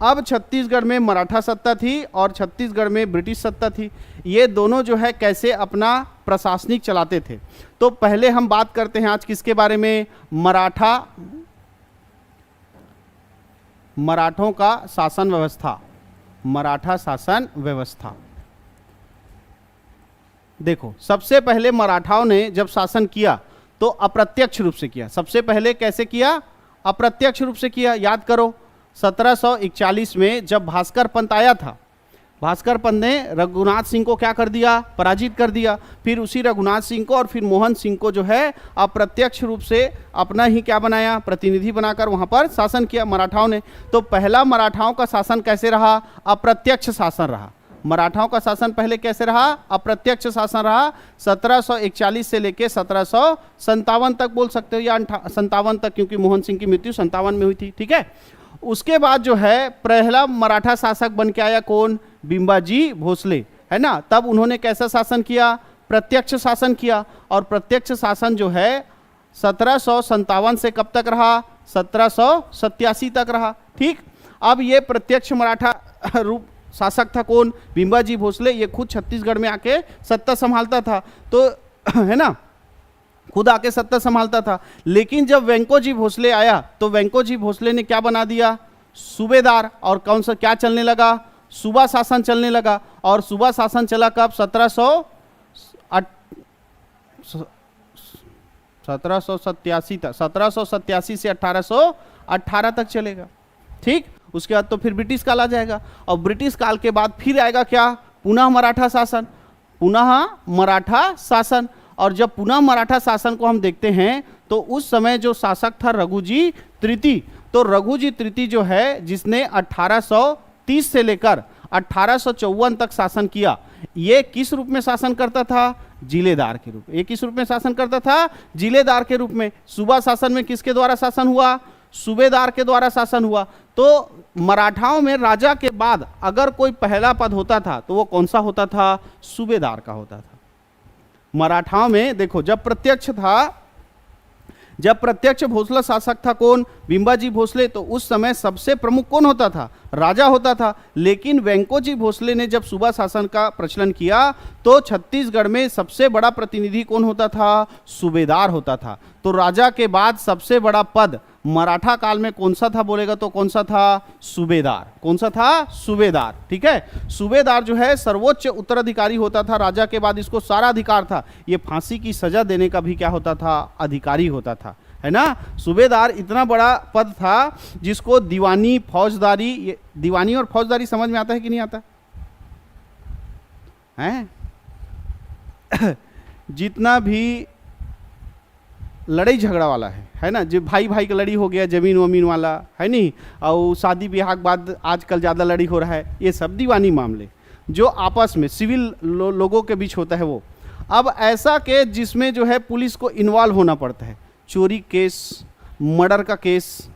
अब छत्तीसगढ़ में मराठा सत्ता थी और छत्तीसगढ़ में ब्रिटिश सत्ता थी। ये दोनों जो है कैसे अपना प्रशासनिक चलाते थे। तो पहले हम बात करते हैं आज किसके बारे में, मराठों का शासन व्यवस्था, मराठा शासन व्यवस्था। देखो, सबसे पहले मराठाओं ने जब शासन किया तो अप्रत्यक्ष रूप से किया। सबसे पहले कैसे किया, अप्रत्यक्ष रूप से किया। याद करो 1741 में जब भास्कर पंत आया था, भास्कर पंत ने रघुनाथ सिंह को क्या कर दिया, पराजित कर दिया। फिर उसी रघुनाथ सिंह को और फिर मोहन सिंह को जो है अप्रत्यक्ष रूप से अपना ही क्या बनाया, प्रतिनिधि बनाकर वहां पर शासन किया मराठाओं ने। तो पहला मराठाओं का शासन कैसे रहा, अप्रत्यक्ष शासन रहा। मराठाओं का शासन पहले कैसे रहा, अप्रत्यक्ष शासन रहा। 1741 से लेके 1757 तक बोल सकते हो, या 57 तक, क्योंकि मोहन सिंह की मृत्यु 57 में हुई थी, ठीक है। उसके बाद जो है पहला मराठा शासक बन के आया कौन, बिंबाजी भोसले, है ना। तब उन्होंने कैसा शासन किया, प्रत्यक्ष शासन किया। और प्रत्यक्ष शासन जो है 1757 से कब तक रहा, 1787 तक रहा, ठीक। अब ये प्रत्यक्ष मराठा रूप शासक था कौन, बिंबाजी भोसले। ये खुद छत्तीसगढ़ में आके सत्ता संभालता था, तो है ना, खुद आके सत्ता संभालता था। लेकिन जब वेंकोजी भोसले आया तो वेंकोजी भोसले ने क्या बना दिया, सूबेदार। और कौन सा क्या चलने लगा, सूबा शासन चलने लगा। और सूबा शासन चला कब, 1787 तक, 1787 से 1818 तक चलेगा, ठीक। उसके बाद तो फिर ब्रिटिश काल आ जाएगा, और ब्रिटिश काल के बाद फिर आएगा क्या, पुनः मराठा शासन, पुनः मराठा शासन। और जब पुनः मराठा शासन को हम देखते हैं तो उस समय जो शासक था रघुजी तृतीय। तो रघुजी तृतीय जो है, जिसने 1830 से लेकर 1854 तक शासन किया, ये किस रूप में शासन करता था, जिलेदार के रूप में। ये किस रूप में शासन करता था, जिलेदार के रूप में। सूबा शासन में किसके द्वारा शासन हुआ, सूबेदार के द्वारा शासन हुआ। तो मराठाओं में राजा के बाद अगर कोई पहला पद होता था तो वो कौन सा होता था, सूबेदार का होता था। मराठाओं में देखो, जब प्रत्यक्ष था, जब प्रत्यक्ष भोसला शासक था कौन, बिंबाजी भोसले, तो उस समय सबसे प्रमुख कौन होता था, राजा होता था। लेकिन वेंकोजी भोसले ने जब सूबा शासन का प्रचलन किया तो छत्तीसगढ़ में सबसे बड़ा प्रतिनिधि कौन होता था, सूबेदार होता था। तो राजा के बाद सबसे बड़ा पद मराठा काल में कौन सा था बोलेगा तो कौन सा था, सूबेदार। कौन सा था, सूबेदार, ठीक है। सूबेदार जो है सर्वोच्च उत्तराधिकारी होता था राजा के बाद, इसको सारा अधिकार था। ये फांसी की सजा देने का भी क्या होता था, अधिकारी होता था, है ना। सूबेदार इतना बड़ा पद था जिसको दीवानी, फौजदारी, दीवानी और फौजदारी समझ में आता है कि नहीं आता है। जितना भी लड़ाई झगड़ा वाला है ना, जो भाई भाई का लड़ी हो गया, जमीन वमीन वाला है नहीं, और शादी ब्याह के बाद आजकल ज़्यादा लड़ी हो रहा है, ये सब दीवानी मामले जो आपस में सिविल लोगों के बीच होता है वो। अब ऐसा केस जिसमें जो है पुलिस को इन्वॉल्व होना पड़ता है, चोरी केस, मर्डर का केस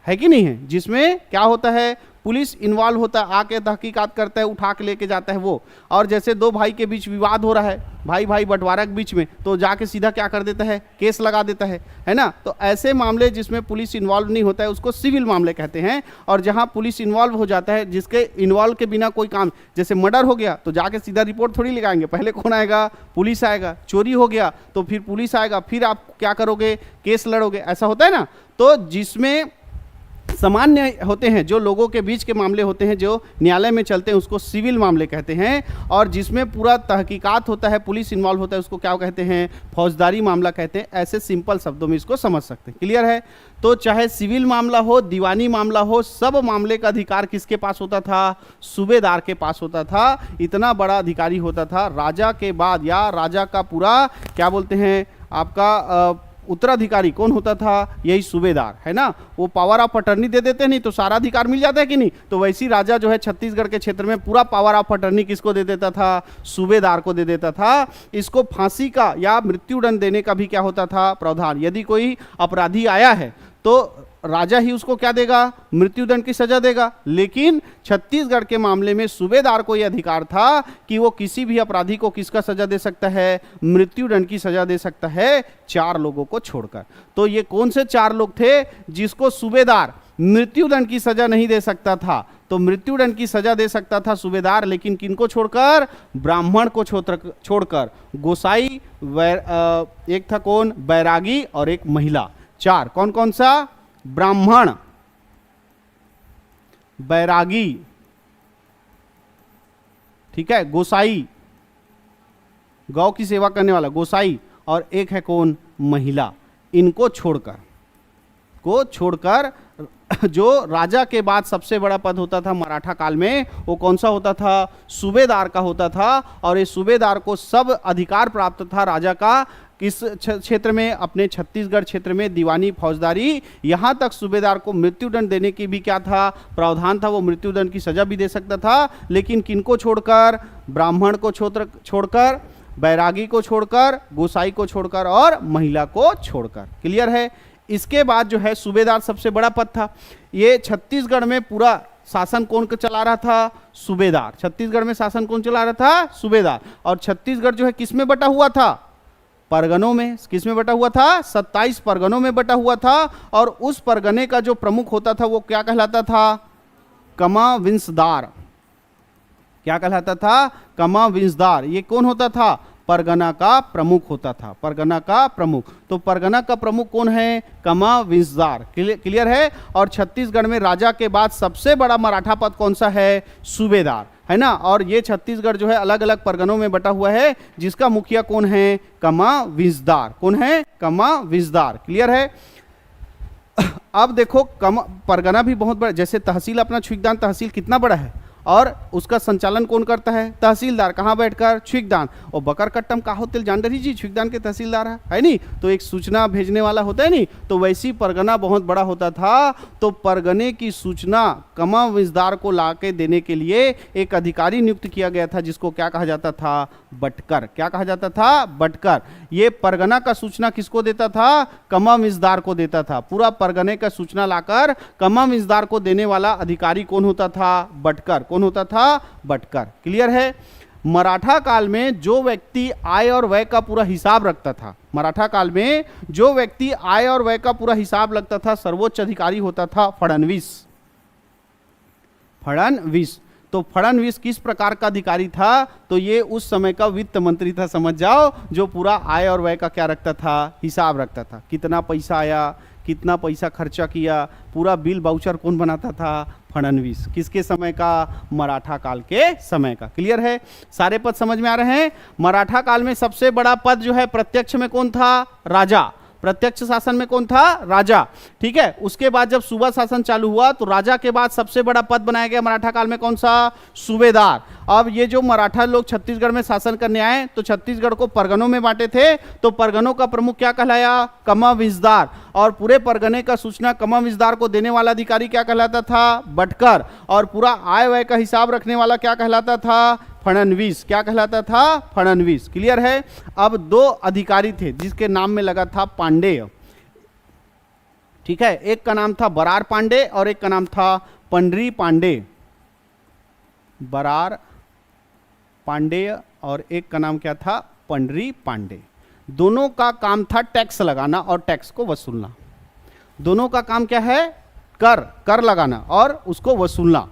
है कि नहीं है, जिसमें क्या होता है, पुलिस इन्वॉल्व होता है, आके तहकीकात करता है, उठा के लेके जाता है वो। और जैसे दो भाई के बीच विवाद हो रहा है, भाई भाई बंटवारा के बीच में, तो जाके सीधा क्या कर देता है, केस लगा देता है ना। तो ऐसे मामले जिसमें पुलिस इन्वॉल्व नहीं होता है उसको सिविल मामले कहते हैं। और जहां पुलिस इन्वॉल्व हो जाता है, जिसके इन्वॉल्व के बिना कोई काम, जैसे मर्डर हो गया तो जाके सीधा रिपोर्ट थोड़ी लगाएंगे, पहले कौन आएगा, पुलिस आएगा। चोरी हो गया तो फिर पुलिस आएगा, फिर आप क्या करोगे, केस लड़ोगे, ऐसा होता है ना। तो जिसमें सामान्य होते हैं, जो लोगों के बीच के मामले होते हैं, जो न्यायालय में चलते हैं, उसको सिविल मामले कहते हैं। और जिसमें पूरा तहकीकात होता है, पुलिस इन्वॉल्व होता है, उसको क्या कहते हैं, फौजदारी मामला कहते हैं। ऐसे सिंपल शब्दों में इसको समझ सकते हैं, क्लियर है। तो चाहे सिविल मामला हो, दीवानी मामला हो, सब मामले का अधिकार किसके पास होता था, सूबेदार के पास होता था। इतना बड़ा अधिकारी होता था राजा के बाद, या राजा का पूरा क्या बोलते हैं आपका उत्तराधिकारी कौन होता था, यही सूबेदार, है ना। वो पावर ऑफ अटर्नी दे देते हैं, नहीं तो सारा अधिकार मिल जाता है कि नहीं। तो वैसी राजा जो है छत्तीसगढ़ के क्षेत्र में पूरा पावर ऑफ अटर्नी किसको दे देता था, सूबेदार को दे देता था। इसको फांसी का या मृत्युदंड देने का भी क्या होता था, प्रावधान। यदि कोई अपराधी आया है तो राजा ही उसको क्या देगा, मृत्युदंड की सजा देगा। लेकिन छत्तीसगढ़ के मामले में सूबेदार को यह अधिकार था कि वो किसी भी अपराधी को किसका सजा दे सकता है, मृत्युदंड की सजा दे सकता है, 4 लोगों को छोड़कर। तो ये कौन से 4 लोग थे जिसको सूबेदार मृत्युदंड की सजा नहीं दे सकता था। तो मृत्युदंड की सजा दे सकता था सूबेदार, लेकिन किनको छोड़कर? ब्राह्मण को छोड़कर। गोसाई, एक था कौन? बैरागी, और एक महिला। 4 कौन कौन सा? ब्राह्मण, बैरागी, ठीक है, गोसाई, गौ की सेवा करने वाला गोसाई, और एक है कौन? महिला। इनको छोड़कर जो राजा के बाद सबसे बड़ा पद होता था मराठा काल में, वो कौन सा होता था? सूबेदार का होता था। और इस सूबेदार को सब अधिकार प्राप्त था राजा का। किस क्षेत्र में? अपने छत्तीसगढ़ क्षेत्र में दीवानी फौजदारी। यहां तक सूबेदार को मृत्युदंड देने की भी क्या था? प्रावधान था। वो मृत्युदंड की सजा भी दे सकता था, लेकिन किनको छोड़कर? ब्राह्मण को छोड़कर, बैरागी को छोड़कर, गोसाई को छोड़कर, और महिला को छोड़कर। क्लियर है? इसके बाद जो है सूबेदार सबसे बड़ा पद था। ये छत्तीसगढ़ में पूरा शासन कौन चला रहा था? सूबेदार। छत्तीसगढ़ में शासन कौन चला रहा था? सूबेदार। और छत्तीसगढ़ जो है किस में बटा हुआ था? परगनों में। किस में बटा हुआ था? 27 परगनों में बटा हुआ था। और उस परगने का जो प्रमुख होता था वो क्या कहलाता था? कमाविंसदार। क्या कहलाता था? कमाविंसदार। ये कौन होता था? परगना का प्रमुख होता था। परगना का प्रमुख। तो परगना का प्रमुख कौन है? कमाविंसदार। क्लियर है? और छत्तीसगढ़ में राजा के बाद सबसे बड़ा मराठा पद कौन सा है? सूबेदार, है ना। और ये छत्तीसगढ़ जो है अलग अलग परगनों में बटा हुआ है, जिसका मुखिया कौन है? कमाविंसदार। कौन है? कमाविंसदार। क्लियर है? अब देखो, परगना भी बहुत बड़ा, जैसे तहसील अपना छुईकदान तहसील कितना बड़ा है, और उसका संचालन कौन करता है? तहसीलदार। कहाँ बैठकर? छुईकदान। और बकरकट्टम का होते जान रही जी, छुईकदान के तहसीलदार है नहीं? तो एक सूचना भेजने वाला होता है नहीं, तो वैसी परगना बहुत बड़ा होता था। तो परगने की सूचना कमाविंसदार को लाके देने के लिए एक अधिकारी नियुक्त किया गया था, जिसको क्या कहा जाता था? बटकर। क्या कहा जाता था? बटकर। ये परगना का सूचना किसको देता था? कमाविंसदार को देता था। पूरा परगने का सूचना लाकर कमाविंसदार को देने वाला अधिकारी कौन होता था? बटकर। कौन होता था? बटकर। क्लियर है? मराठा काल में जो व्यक्ति आय और व्यय का पूरा हिसाब रखता था, मराठा काल में जो व्यक्ति आय और व्यय का पूरा हिसाब रखता था, सर्वोच्च अधिकारी होता था फडणवीस। फडणवीस। तो फडणवीस किस प्रकार का अधिकारी था? तो ये उस समय का वित्त मंत्री था, समझ जाओ, जो पूरा आय और व्यय का क्या रखता था? हिसाब रखता था। कितना पैसा आया, कितना पैसा खर्चा किया, पूरा बिल बाउचर कौन बनाता था? फडणवीस। किसके समय का? मराठा काल के समय का। क्लियर है? सारे पद समझ में आ रहे हैं? मराठा काल में सबसे बड़ा पद जो है प्रत्यक्ष में कौन था? राजा। प्रत्यक्ष शासन में कौन था? राजा। ठीक है? उसके बाद जब सूबा शासन चालू हुआ तो राजा के बाद सबसे बड़ा पद बनाया गया मराठा काल में, कौन सा? सूबेदार। अब ये जो मराठा लोग छत्तीसगढ़ में शासन करने आए तो छत्तीसगढ़ को परगनों में बांटे थे, तो परगनों का प्रमुख क्या कहलाया? कमाविंसदार। और पूरे परगने का सूचना कमाविंसदार को देने वाला अधिकारी क्या कहलाता था? बटकर। और पूरा आय व्यय का हिसाब रखने वाला क्या कहलाता था? फडणवीस। क्या कहलाता था? फडणवीस। क्लियर है? अब 2 अधिकारी थे जिसके नाम में लगा था पांडेय। ठीक है? एक का नाम था बरार पांडे और एक का नाम था पंडरी पांडे। बरार पांडेय और एक का नाम क्या था? पंडरी पांडे। दोनों का काम था टैक्स लगाना और टैक्स को वसूलना। दोनों का काम क्या है? कर लगाना और उसको वसूलना।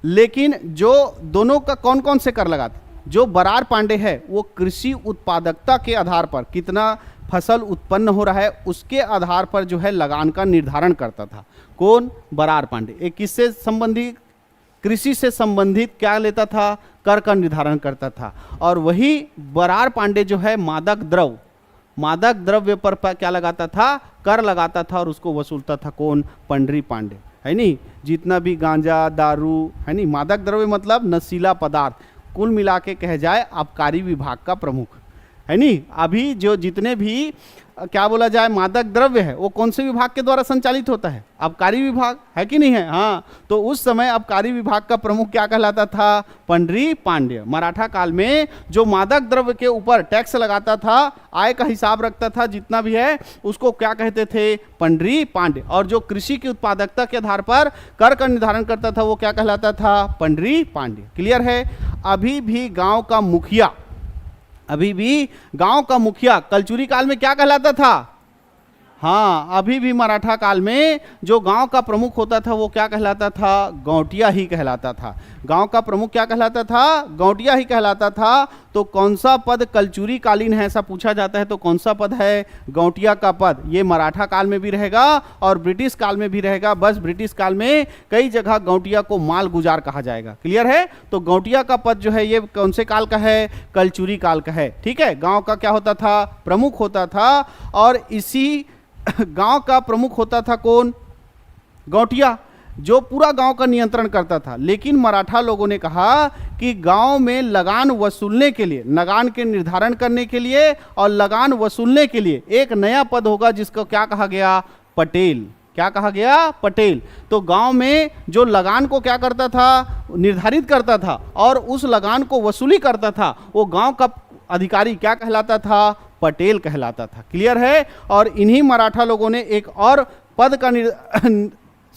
लेकिन जो दोनों का कौन कौन से कर लगाते? जो बरार पांडे है वो कृषि उत्पादकता के आधार पर, कितना फसल उत्पन्न हो रहा है उसके आधार पर जो है लगान का निर्धारण करता था। कौन? बरार पांडे। एक किससे संबंधित? कृषि से संबंधित क्या लेता था? कर का निर्धारण करता था। और वही बरार पांडे जो है मादक द्रव्य पर क्या लगाता था? कर लगाता था और उसको वसूलता था। कौन? पंडरी पांडे, है नहीं? जितना भी गांजा, दारू, है नहीं, मादक द्रव्य मतलब नशीला पदार्थ, कुल मिला के कह जाए आबकारी विभाग का प्रमुख, है नहीं? अभी जो जितने भी क्या बोला जाए मादक द्रव्य है वो कौन से विभाग के द्वारा संचालित होता है? आबकारी विभाग, है कि नहीं है? हाँ। तो उस समय आबकारी विभाग का प्रमुख क्या कहलाता था? पंडरी पांडे। मराठा काल में जो मादक द्रव्य के ऊपर टैक्स लगाता था, आय का हिसाब रखता था, जितना भी है उसको क्या कहते थे? पंडरी पांडे। और जो कृषि की उत्पादकता के आधार पर कर का निर्धारण करता था वो क्या कहलाता था? पंडरी पांडे। क्लियर है? अभी भी गांव का मुखिया कलचुरी काल में क्या कहलाता था? हाँ, अभी भी मराठा काल में जो गांव का प्रमुख होता था वो क्या कहलाता था? गौटिया ही कहलाता था। गांव का प्रमुख क्या कहलाता था? गौटिया ही कहलाता था। तो कौन सा पद कलचुरी कालीन है, ऐसा पूछा जाता है तो कौन सा पद है? गौटिया का पद। ये मराठा काल में भी रहेगा और ब्रिटिश काल में भी रहेगा। बस ब्रिटिश काल में कई जगह गौटिया को माल गुजार कहा जाएगा। क्लियर है? तो गौटिया का पद जो है ये कौन से काल का है? कलचुरी काल का है। ठीक है, गांव का क्या होता था? प्रमुख होता था। और इसी गांव का प्रमुख होता था कौन? गौटिया, जो पूरा गांव का नियंत्रण करता था। लेकिन मराठा लोगों ने कहा कि गांव में लगान वसूलने के लिए, लगान के निर्धारण करने के लिए और लगान वसूलने के लिए एक नया पद होगा जिसको क्या कहा गया? पटेल। क्या कहा गया? पटेल। तो गांव में जो लगान को क्या करता था? निर्धारित करता था और उस लगान को वसूली करता था, वो गांव का अधिकारी क्या कहलाता था? पटेल कहलाता था। क्लियर है? और इन्हीं मराठा लोगों ने एक और पद का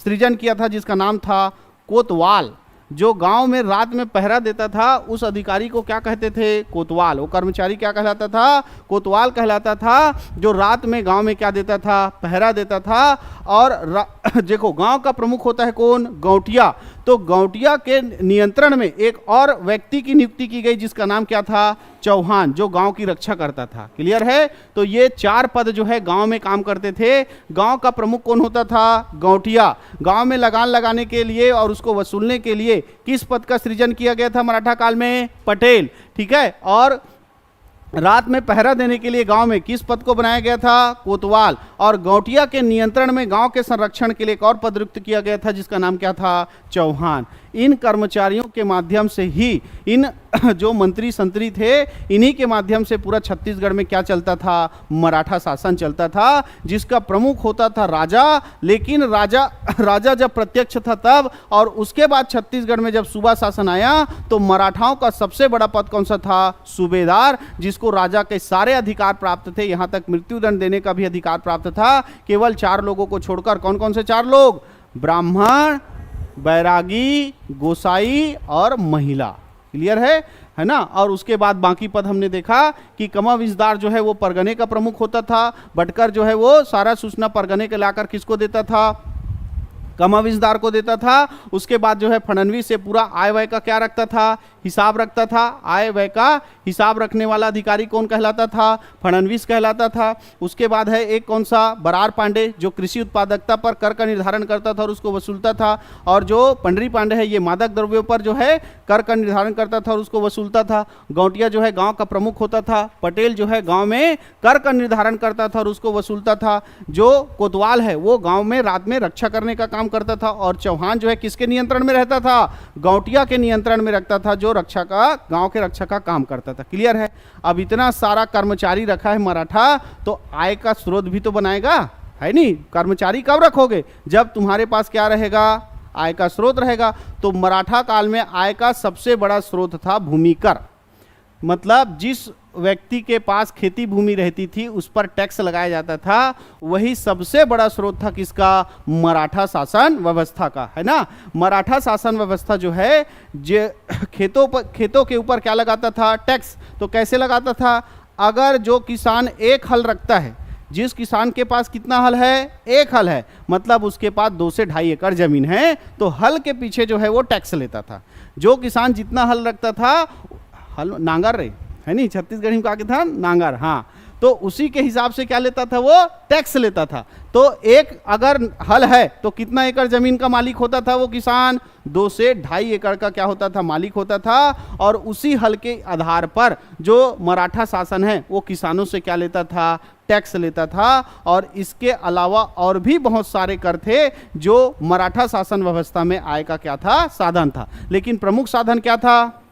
सृजन किया था जिसका नाम था कोतवाल। जो गांव में रात में पहरा देता था उस अधिकारी को क्या कहते थे? कोतवाल। वो कर्मचारी क्या कहलाता था? कोतवाल कहलाता था, जो रात में गांव में क्या देता था? पहरा देता था। और देखो, गांव का प्रमुख होता है कौन? गौटिया। तो गौटिया के नियंत्रण में एक और व्यक्ति की नियुक्ति की गई जिसका नाम क्या था? चौहान, जो गांव की रक्षा करता था। क्लियर है? तो ये चार पद जो है गांव में काम करते थे। गांव का प्रमुख कौन होता था? गौटिया। गांव में लगान लगाने के लिए और उसको वसूलने के लिए किस पद का सृजन किया गया था मराठा काल में? पटेल। ठीक है। और रात में पहरा देने के लिए गांव में किस पद को बनाया गया था? कोतवाल। और गौटिया के नियंत्रण में गांव के संरक्षण के लिए एक और पद रिक्त किया गया था जिसका नाम क्या था? चौहान। इन कर्मचारियों के माध्यम से ही इन जो मंत्री संतरी थे, इन्हीं के माध्यम से पूरा छत्तीसगढ़ में क्या चलता था? मराठा शासन चलता था, जिसका प्रमुख होता था राजा। लेकिन राजा जब प्रत्यक्ष था तब, और उसके बाद छत्तीसगढ़ में जब सूबा शासन आया तो मराठाओं का सबसे बड़ा पद कौन सा था? सूबेदार, जिसको राजा के सारे अधिकार प्राप्त थे। यहां तक मृत्युदंड देने का भी अधिकार प्राप्त था, केवल 4 लोगों को छोड़कर। कौन कौन से 4 लोग? ब्राह्मण, बैरागी, गोसाई और महिला। क्लियर है ना? और उसके बाद बाकी पद हमने देखा कि कमाविजदार जो है वो परगने का प्रमुख होता था। बटकर जो है वो सारा सूचना परगने के लाकर किसको देता था? कमाविजदार को देता था। उसके बाद जो है फडणवीस से पूरा आय व्यय का क्या रखता था? हिसाब रखता था। आय व्यय का हिसाब रखने वाला अधिकारी कौन कहलाता था? फडणवीस कहलाता था। उसके बाद है एक कौन सा? बरार पांडे, जो कृषि उत्पादकता पर कर का निर्धारण करता था और उसको वसूलता था। और जो पंडरी पांडे है, ये मादक द्रव्यों पर जो है कर का निर्धारण करता था और उसको वसूलता था। गौटिया जो है गांव का प्रमुख होता था। पटेल जो है गांव में कर का निर्धारण करता था और उसको वसूलता था। जो कोतवाल है वो गांव में रात में रक्षा करने का काम करता था। और चौहान जो है किसके नियंत्रण में रहता था? गौटिया के नियंत्रण में रखता था, जो रक्षा का, गांव के रक्षा का काम करता था। क्लियर है? अब इतना सारा कर्मचारी रखा है मराठा, तो आय का स्रोत भी तो बनाएगा, है नहीं? कर्मचारी कब रखोगे? जब तुम्हारे पास क्या रहेगा? आय का स्रोत रहेगा। तो मराठा काल में आय का सबसे बड़ा स्रोत था भूमिकर। मतलब जिस व्यक्ति के पास खेती भूमि रहती थी उस पर टैक्स लगाया जाता था, वही सबसे बड़ा स्रोत था किसका? मराठा शासन व्यवस्था का, है ना? मराठा शासन व्यवस्था जो है खेतों के ऊपर क्या लगाता था? टैक्स। तो कैसे लगाता था? अगर जो किसान एक हल रखता है, जिस किसान के पास कितना हल है? एक हल है, मतलब उसके पास 2 से 2.5 एकड़ जमीन है, तो हल के पीछे जो है वो टैक्स लेता था। जो किसान जितना हल रखता था, हल नांगर रे है नहीं, छत्तीसगढ़ी में कहा था नांगर, हाँ, तो उसी के हिसाब से क्या लेता था? वो टैक्स लेता था। तो एक अगर हल है तो कितना एकड़ जमीन का मालिक होता था वो किसान? 2 से 2.5 एकड़ का क्या होता था? मालिक होता था। और उसी हल के आधार पर जो मराठा शासन है वो किसानों से क्या लेता था? टैक्स लेता था। और इसके अलावा और भी बहुत सारे कर थे जो मराठा शासन व्यवस्था में आय का क्या था? साधन था। लेकिन प्रमुख साधन क्या था?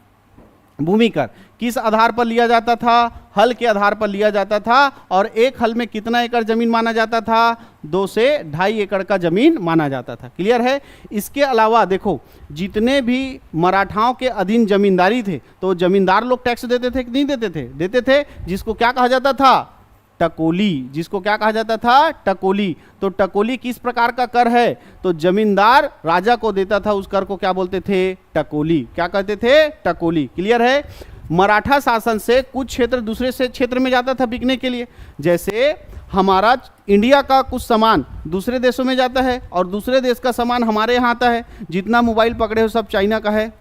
भूमिकर। किस आधार पर लिया जाता था? हल के आधार पर लिया जाता था। और एक हल में कितना एकड़ जमीन माना जाता था? 2 से 2.5 एकड़ का जमीन माना जाता था। क्लियर है? इसके अलावा देखो, जितने भी मराठाओं के अधीन जमींदारी थे तो जमींदार लोग टैक्स देते थे कि नहीं देते थे? देते थे, जिसको क्या कहा जाता था? टकोली। जिसको क्या कहा जाता था? टकोली। तो टकोली किस प्रकार का कर है? तो जमींदार राजा को देता था, उस कर को क्या बोलते थे? टकोली। क्या कहते थे? टकोली। क्लियर है? मराठा शासन से कुछ क्षेत्र दूसरे से क्षेत्र में जाता था बिकने के लिए। जैसे हमारा इंडिया का कुछ सामान दूसरे देशों में जाता है और दूसरे देश का सामान हमारे यहाँ आता है। जितना मोबाइल पकड़े हो सब चाइना का है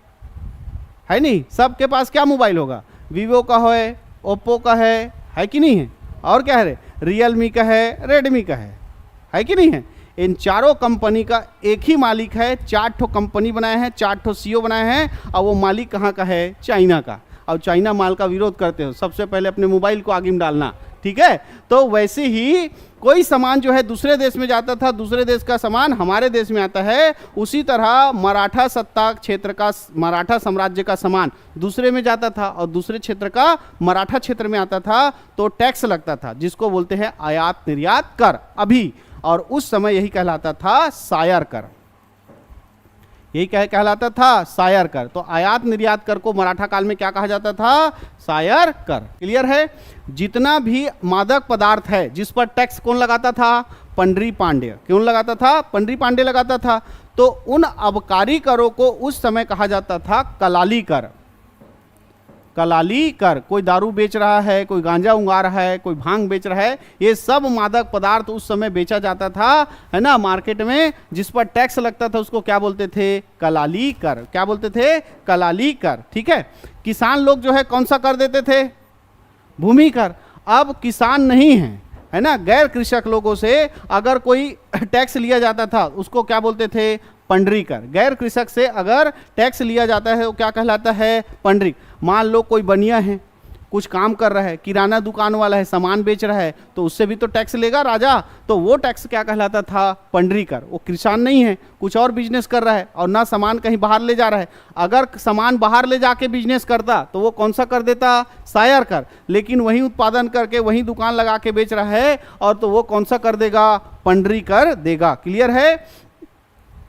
नहीं? सबके पास क्या मोबाइल होगा? वीवो का है, ओप्पो का है कि नहीं है? और क्या है? रियलमी का है, रेडमी का है कि नहीं है? इन चारों कंपनी का एक ही मालिक है। 4 ठो कंपनी बनाए हैं, 4 ठो सीईओ बनाए हैं, और वो मालिक कहाँ का है? चाइना का। और चाइना माल का विरोध करते हो, सबसे पहले अपने मोबाइल को आगे में डालना, ठीक है? तो वैसे ही कोई सामान जो है दूसरे देश में जाता था, दूसरे देश का सामान हमारे देश में आता है। उसी तरह मराठा सत्ता क्षेत्र का, मराठा साम्राज्य का सामान दूसरे में जाता था और दूसरे क्षेत्र का मराठा क्षेत्र में आता था, तो टैक्स लगता था, जिसको बोलते हैं आयात निर्यात कर अभी। और उस समय यही कहलाता था सायर कर। यही कहलाता था सायर कर। तो आयात निर्यात कर को मराठा काल में क्या कहा जाता था? सायर कर। क्लियर है? जितना भी मादक पदार्थ है जिस पर टैक्स कौन लगाता था? पंडरी पांड्य। कौन लगाता था? पंडरी पांड्य लगाता था। तो उन अबकारी करों को उस समय कहा जाता था कलाली कर। कलाली कर। कोई दारू बेच रहा है, कोई गांजा उंगा रहा है, कोई भांग बेच रहा है, ये सब मादक पदार्थ उस समय बेचा जाता था, है ना, मार्केट में, जिस पर टैक्स लगता था उसको क्या बोलते थे? कलाली कर। क्या बोलते थे? कलाली कर। ठीक है? किसान लोग जो है कौन सा कर देते थे? भूमि कर। अब किसान नहीं है ना, गैर कृषक लोगों से अगर कोई टैक्स लिया जाता था उसको क्या बोलते थे? पंडरी कर। गैर कृषक से अगर टैक्स लिया जाता है वो क्या कहलाता है? पंडरी। मान लो कोई बनिया है, कुछ काम कर रहा है, किराना दुकान वाला है, सामान बेच रहा है, तो उससे भी तो टैक्स लेगा राजा, तो वो टैक्स क्या कहलाता था? पंडरी कर। वो किसान नहीं है, कुछ और बिजनेस कर रहा है और ना सामान कहीं बाहर ले जा रहा है। अगर सामान बाहर ले जाके बिजनेस करता तो वो कौन सा कर देता? सायर कर। लेकिन वही उत्पादन करके वही दुकान लगा के बेच रहा है और तो वो कौन सा कर देगा? पंडरी कर देगा। क्लियर है?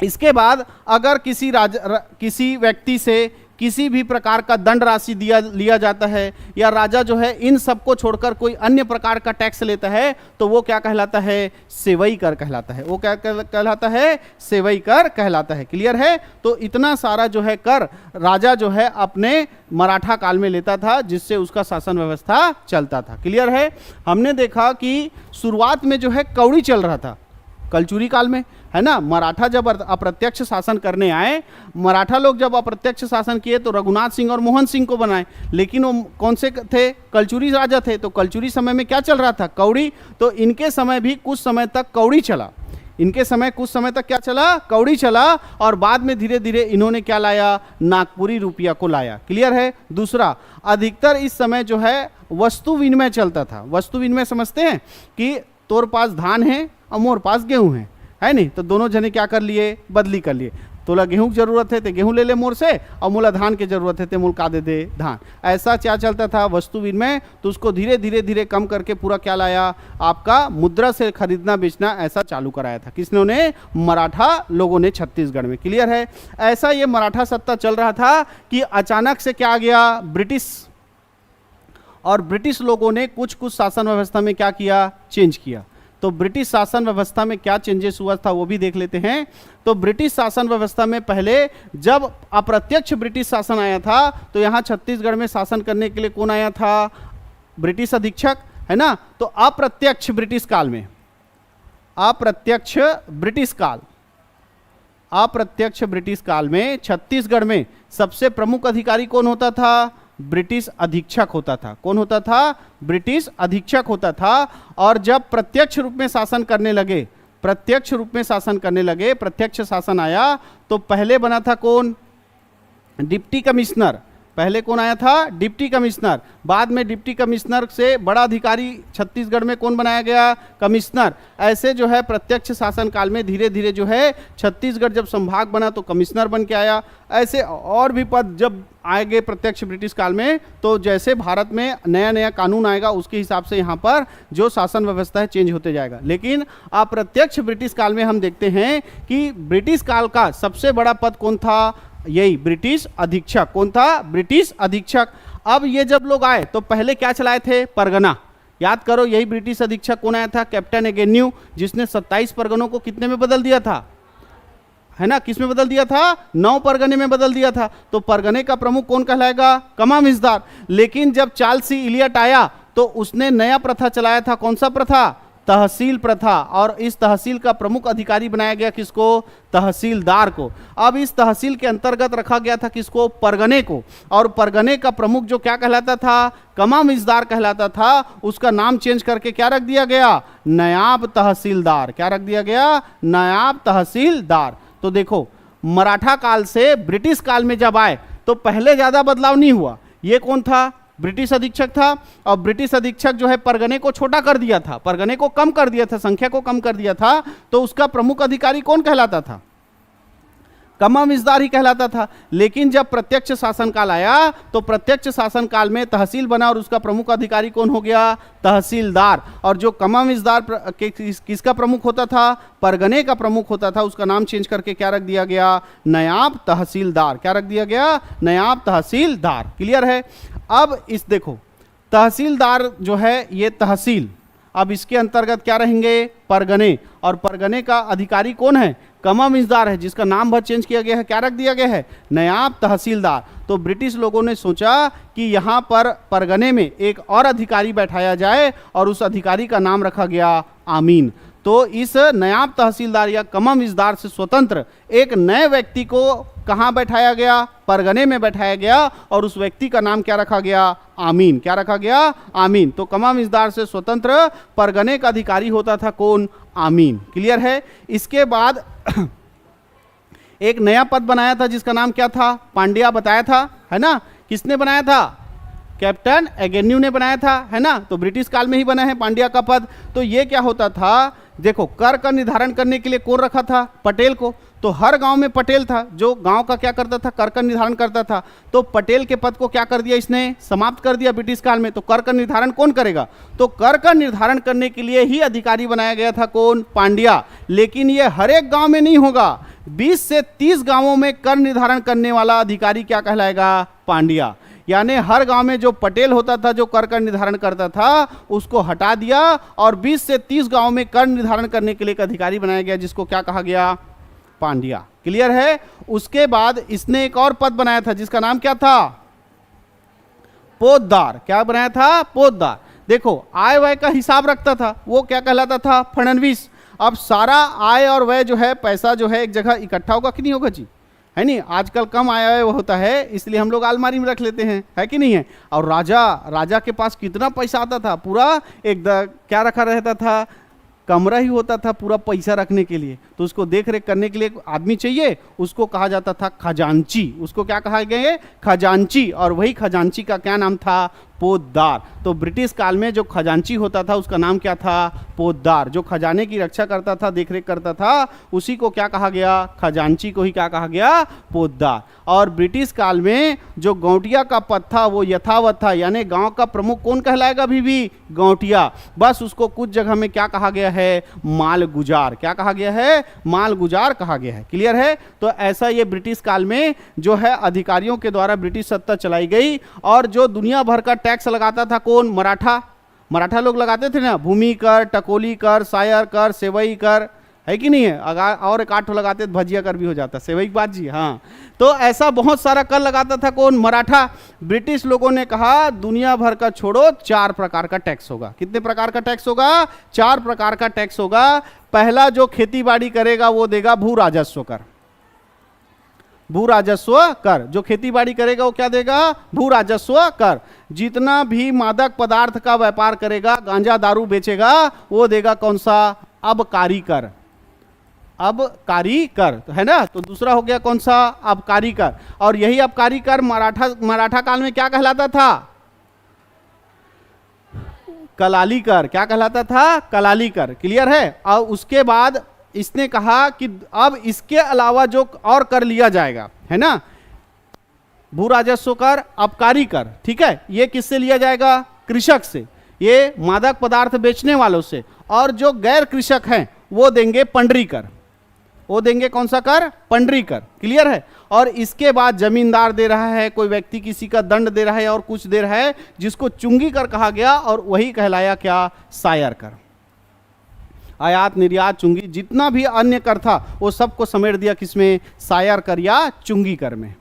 इसके बाद अगर किसी व्यक्ति से किसी भी प्रकार का दंड राशि लिया जाता है, या राजा जो है इन सबको छोड़कर कोई अन्य प्रकार का टैक्स लेता है, तो वो क्या कहलाता है? सेवई कर कहलाता है। वो क्या कहलाता है? सेवई कर कहलाता है। क्लियर है? तो इतना सारा जो है कर राजा जो है अपने मराठा काल में लेता था, जिससे उसका शासन व्यवस्था चलता था। क्लियर है? हमने देखा कि शुरुआत में जो है कौड़ी चल रहा था कलचुरी काल में, है ना। मराठा जब अप्रत्यक्ष शासन करने आए, मराठा लोग जब अप्रत्यक्ष शासन किए तो रघुनाथ सिंह और मोहन सिंह को बनाए, लेकिन वो कौन से थे? कलचुरी राजा थे। तो कलचुरी समय में क्या चल रहा था? कौड़ी। तो इनके समय भी कुछ समय तक कौड़ी चला। इनके समय कुछ समय तक क्या चला? कौड़ी चला। और बाद में धीरे धीरे इन्होंने क्या लाया? नागपुरी रुपया को लाया। क्लियर है? दूसरा, अधिकतर इस समय जो है वस्तु विनिमय चलता था। वस्तु विनिमय समझते हैं कि तोर पास धान है और मोर पास गेहूं है नहीं, तो दोनों जने क्या कर लिए? बदली कर लिए। तोला गेहूं की जरूरत है तो गेहूं ले ले मोर से, और मोला धान की जरूरत है तो मोल का दे दे धान। ऐसा क्या चलता था? वस्तु विनिमय। तो उसको धीरे धीरे धीरे कम करके पूरा क्या लाया? आपका मुद्रा से खरीदना बेचना ऐसा चालू कराया था। किसने? मराठा लोगों ने छत्तीसगढ़ में। क्लियर है? ऐसा ये मराठा सत्ता चल रहा था कि अचानक से क्या आ गया? ब्रिटिश। और ब्रिटिश लोगों ने कुछ कुछ शासन व्यवस्था में क्या किया? चेंज किया। तो ब्रिटिश शासन व्यवस्था में क्या चेंजेस हुआ था वो भी देख लेते हैं। तो ब्रिटिश शासन व्यवस्था में पहले जब अप्रत्यक्ष ब्रिटिश शासन आया था, तो यहाँ छत्तीसगढ़ में शासन करने के लिए कौन आया था? ब्रिटिश अधीक्षक, है ना। तो अप्रत्यक्ष ब्रिटिश काल में, अप्रत्यक्ष ब्रिटिश काल में छत्तीसगढ़ में सबसे प्रमुख अधिकारी कौन होता था? ब्रिटिश अधीक्षक होता था। कौन होता था? ब्रिटिश अधीक्षक होता था। और जब प्रत्यक्ष रूप में शासन करने लगे, प्रत्यक्ष शासन आया, तो पहले बना था कौन? Deputy commissioner. पहले कौन आया था? Deputy commissioner. बाद में डिप्टी कमिश्नर से बड़ा अधिकारी छत्तीसगढ़ में कौन बनाया गया? कमिश्नर। ऐसे जो है प्रत्यक्ष शासन काल में धीरे धीरे जो है छत्तीसगढ़ जब संभाग बना तो कमिश्नर बन के आया। ऐसे और भी पद जब आएंगे प्रत्यक्ष ब्रिटिश काल में, तो जैसे भारत में नया नया कानून आएगा उसके हिसाब से यहाँ पर जो शासन व्यवस्था है चेंज होते जाएगा। लेकिन अप्रत्यक्ष ब्रिटिश काल में हम देखते हैं कि ब्रिटिश काल का सबसे बड़ा पद कौन था? यही ब्रिटिश अधीक्षक। कौन था? ब्रिटिश अधीक्षक। अब ये जब लोग आए तो पहले क्या चलाए थे? परगना। याद करो, यही ब्रिटिश अधीक्षक कौन आया था? कैप्टन एगेन्यू, जिसने 27 परगनों को कितने में बदल दिया था? है ना, किस में बदल दिया था? 9 परगने में बदल दिया था। तो परगने का प्रमुख कौन कहलाएगा? कमामिसदार। लेकिन जब चार्ल्स सी इलियट आया तो उसने नया प्रथा चलाया था। कौन सा प्रथा? तहसील प्रथा, और इस तहसील का प्रमुख अधिकारी बनाया गया किसको? तहसीलदार को। अब इस तहसील के अंतर्गत रखा गया था किसको? परगने को। और परगने का प्रमुख जो क्या कहलाता था? कमामिजदार कहलाता था। उसका नाम चेंज करके क्या रख दिया गया? नायब तहसीलदार। क्या रख दिया गया? नायब तहसीलदार। तो देखो, मराठा काल से ब्रिटिश काल में जब आए तो पहले ज्यादा बदलाव नहीं हुआ। ये कौन था? ब्रिटिश अधीक्षक था। और ब्रिटिश अधीक्षक जो है परगने को छोटा कर दिया था, परगने को कम कर दिया था, संख्या को कम कर दिया था। तो उसका प्रमुख अधिकारी कौन कहलाता था? कमामिजदार ही कहलाता था। लेकिन जब प्रत्यक्ष शासनकाल आया तो प्रत्यक्ष शासनकाल में तहसील बना और उसका प्रमुख अधिकारी कौन हो गया? तहसीलदार। और जो कमामिजदार किसका प्रमुख होता था? परगने का प्रमुख होता था। उसका नाम चेंज करके क्या रख दिया गया? नायब तहसीलदार। क्या रख दिया गया? नायब तहसीलदार। क्लियर है? अब इस देखो, तहसीलदार जो है ये तहसील, अब इसके अंतर्गत क्या रहेंगे? परगने। और परगने का अधिकारी कौन है? कमामिजदार है, जिसका नाम भर चेंज किया गया है। क्या रख दिया गया है? नायब तहसीलदार। तो ब्रिटिश लोगों ने सोचा कि यहाँ पर परगने में एक और अधिकारी बैठाया जाए और उस अधिकारी का नाम रखा गया आमीन। तो इस नायब तहसीलदार या कमामिजदार से स्वतंत्र एक नए व्यक्ति को कहाँ बैठाया गया? परगने में बैठाया गया और उस व्यक्ति का नाम क्या रखा गया? आमीन। क्या रखा गया? आमीन। तो कमामिजदार से स्वतंत्र परगने का अधिकारी होता था कौन? आमीन। क्लियर है? इसके बाद एक नया पद बनाया था जिसका नाम क्या था? पांड्या बताया था, है ना? किसने बनाया था? कैप्टन एगेन्यू ने बनाया था, है ना? तो ब्रिटिश काल में ही बना है पांड्या का पद। तो ये क्या होता था? देखो, कर का निर्धारण करने के लिए कौन रखा था? पटेल को। तो हर गांव में पटेल था जो गांव का क्या करता था? कर का निर्धारण करता था। तो पटेल के पद को क्या कर दिया? इसने समाप्त कर दिया ब्रिटिश काल में। तो कर का निर्धारण कौन करेगा? तो कर का निर्धारण करने के लिए ही अधिकारी बनाया गया था कौन? पांड्या। लेकिन ये हर एक गांव में नहीं होगा, 20 से 30 गांवों में कर निर्धारण करने वाला अधिकारी क्या कहलाएगा? पांड्या। यानी हर गांव में जो पटेल होता था जो कर का निर्धारण करता था उसको हटा दिया और 20 से 30 गांव में कर निर्धारण करने के लिए एक अधिकारी बनाया गया जिसको क्या कहा गया? पांड्या। क्लियर है? उसके बाद इसने एक और पद बनाया था जिसका नाम क्या था? पोतदार। क्या बनाया था? पोतदार। देखो, आय व्यय का हिसाब रखता था, वो क्या कहलाता था? फडणवीस। अब सारा आय और व्यय जो है, पैसा जो है एक जगह इकट्ठा होगा कि नहीं होगा जी? है नहीं? आजकल कम आया व्यय होता है इसलिए हम लोग अलमारी में रख लेते हैं, है कि नहीं है? और राजा के पास कितना पैसा आता था? पूरा एक क्या रखा रहता था? कमरा ही होता था पूरा पैसा रखने के लिए। तो उसको देख रेख करने के लिए आदमी चाहिए, उसको कहा जाता था खजांची। उसको क्या कहा गया? खजांची। और वही खजांची का क्या नाम था? पोतदार। तो ब्रिटिश काल में जो खजांची होता था उसका नाम क्या था? पोतदार। जो खजाने की रक्षा करता था, देखरेख करता था, उसी को क्या कहा गया? खजांची को ही क्या कहा गया? पोतदार। और ब्रिटिश काल में जो गौटिया का पद था वो यथावत था, यानी गांव का प्रमुख कौन कहलाएगा? अभी भी गौटिया। बस उसको कुछ जगह में क्या कहा गया है? मालगुजार। क्या कहा गया है? मालगुजार कहा गया है। क्लियर है? तो ऐसा ये ब्रिटिश काल में जो है अधिकारियों के द्वारा ब्रिटिश सत्ता चलाई गई। और जो दुनिया भर का टैक्स लगाता था कौन? मराठा लोग लगाते थे ना, भूमि कर, टकोली कर, सायर कर, सेवई कर, है कि नहीं है? अगर और एक 8 लगाते तो भजिया कर भी हो जाता, सेवई बात जी। हाँ, तो ऐसा बहुत सारा कर लगाता था कौन? मराठा। ब्रिटिश लोगों ने कहा दुनिया भर का छोड़ो, 4 प्रकार का टैक्स होगा। कितने प्रकार का टैक्स होगा? 4 प्रकार का टैक्स होगा। पहला जो खेती बाड़ी करेगा वो देगा भू राजस्व कर। भू राजस्व कर। जो खेती बाड़ी करेगा वो क्या देगा? भू राजस्व कर। जितना भी मादक पदार्थ का व्यापार करेगा, गांजा दारू बेचेगा, वो देगा कौन सा? आबकारी कर। आबकारी कर, है ना? तो दूसरा हो गया कौन सा? आबकारी कर। और यही आबकारी कर मराठा काल में क्या कहलाता था? कलाली कर। क्या कहलाता था? कलाली कर। क्लियर है? और उसके बाद इसने कहा कि अब इसके अलावा जो और कर लिया जाएगा, है ना, भू राजस्व कर, आबकारी कर, ठीक है, ये किससे लिया जाएगा? कृषक से, ये मादक पदार्थ बेचने वालों से। और जो गैर कृषक हैं वो देंगे पंडरी कर। वो देंगे कौन सा कर? पंडरी कर। क्लियर है? और इसके बाद जमींदार दे रहा है, कोई व्यक्ति किसी का दंड दे रहा है और कुछ दे रहा है, जिसको चुंगी कर कहा गया, और वही कहलाया क्या? सायर कर। आयात निर्यात चुंगी जितना भी अन्य कर था वो सबको समेट दिया किसमें? सायर कर या चुंगी कर में।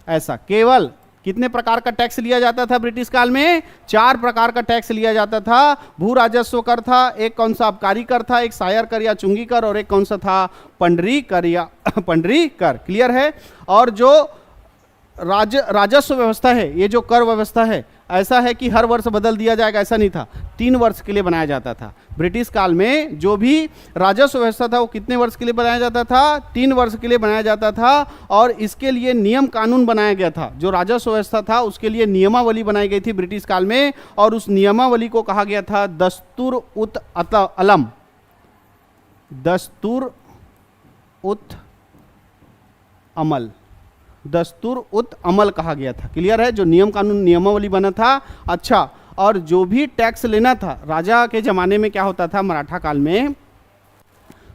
ऐसा केवल कितने प्रकार का टैक्स लिया जाता था ब्रिटिश काल में? 4 प्रकार का टैक्स लिया जाता था। भू राजस्व कर था, एक कौन सा आबकारी कर था, एक सायर कर या चुंगी कर, और एक कौन सा था पंडरी कर या पंडरी कर। क्लियर है? और जो राजस्व व्यवस्था है, ये जो कर व्यवस्था है, ऐसा है कि हर वर्ष बदल दिया जाएगा, ऐसा नहीं था, 3 वर्ष के लिए बनाया जाता था। ब्रिटिश काल में जो भी राजस्व व्यवस्था था वो कितने वर्ष के लिए बनाया जाता था? 3 वर्ष के लिए बनाया जाता था। और इसके लिए नियम कानून बनाया गया था। जो राजस्व व्यवस्था था उसके लिए नियमावली बनाई गई थी ब्रिटिश काल में, और उस नियमावली को कहा गया था दस्तूर उत अलम। दस्तूर उत अमल, दस्तूर उत अमल कहा गया था। क्लियर है? जो नियम कानून नियमावली बना था। अच्छा, और जो भी टैक्स लेना था, राजा के ज़माने में क्या होता था, मराठा काल में,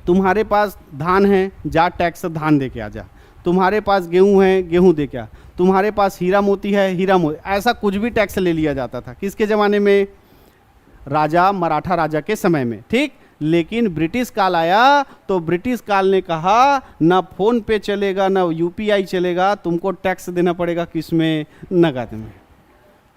तुम्हारे पास धान है, जा टैक्स धान दे के आ जा। तुम्हारे पास गेहूं है, गेहूं दे के आ। तुम्हारे पास हीरा मोती है, हीरा मोती, ऐसा कुछ भी टैक्स ले लिया जाता था। किसके ज़माने में? राजा, मराठा राजा के समय में। ठीक। लेकिन ब्रिटिश काल आया तो ब्रिटिश काल ने कहा ना फोन पे चलेगा, ना यूपीआई चलेगा, तुमको टैक्स देना पड़ेगा किसमें? नगद में।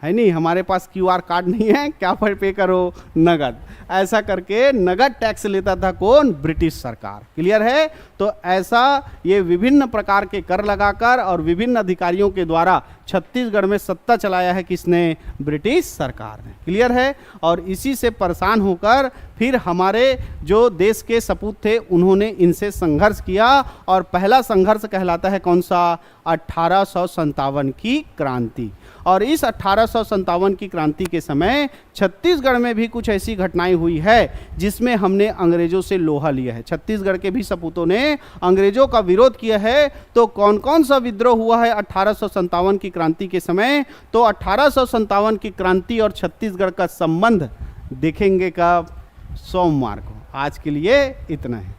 है नहीं, हमारे पास क्यूआर कार्ड नहीं है, क्या पर पे करो? नगद। ऐसा करके नगद टैक्स लेता था कौन? ब्रिटिश सरकार। क्लियर है? तो ऐसा ये विभिन्न प्रकार के कर लगाकर और विभिन्न अधिकारियों के द्वारा छत्तीसगढ़ में सत्ता चलाया है किसने? ब्रिटिश सरकार ने। क्लियर है? और इसी से परेशान होकर फिर हमारे जो देश के सपूत थे उन्होंने इनसे संघर्ष किया, और पहला संघर्ष कहलाता है कौन सा? 1857 की क्रांति। और इस 1857 की क्रांति के समय छत्तीसगढ़ में भी कुछ ऐसी घटनाएं हुई है जिसमें हमने अंग्रेजों से लोहा लिया है। छत्तीसगढ़ के भी सपूतों ने अंग्रेजों का विरोध किया है। तो कौन कौन सा विद्रोह हुआ है 1857 की क्रांति के समय? तो 1857 की क्रांति और छत्तीसगढ़ का संबंध देखेंगे कब? सोमवार को। आज के लिए इतना है।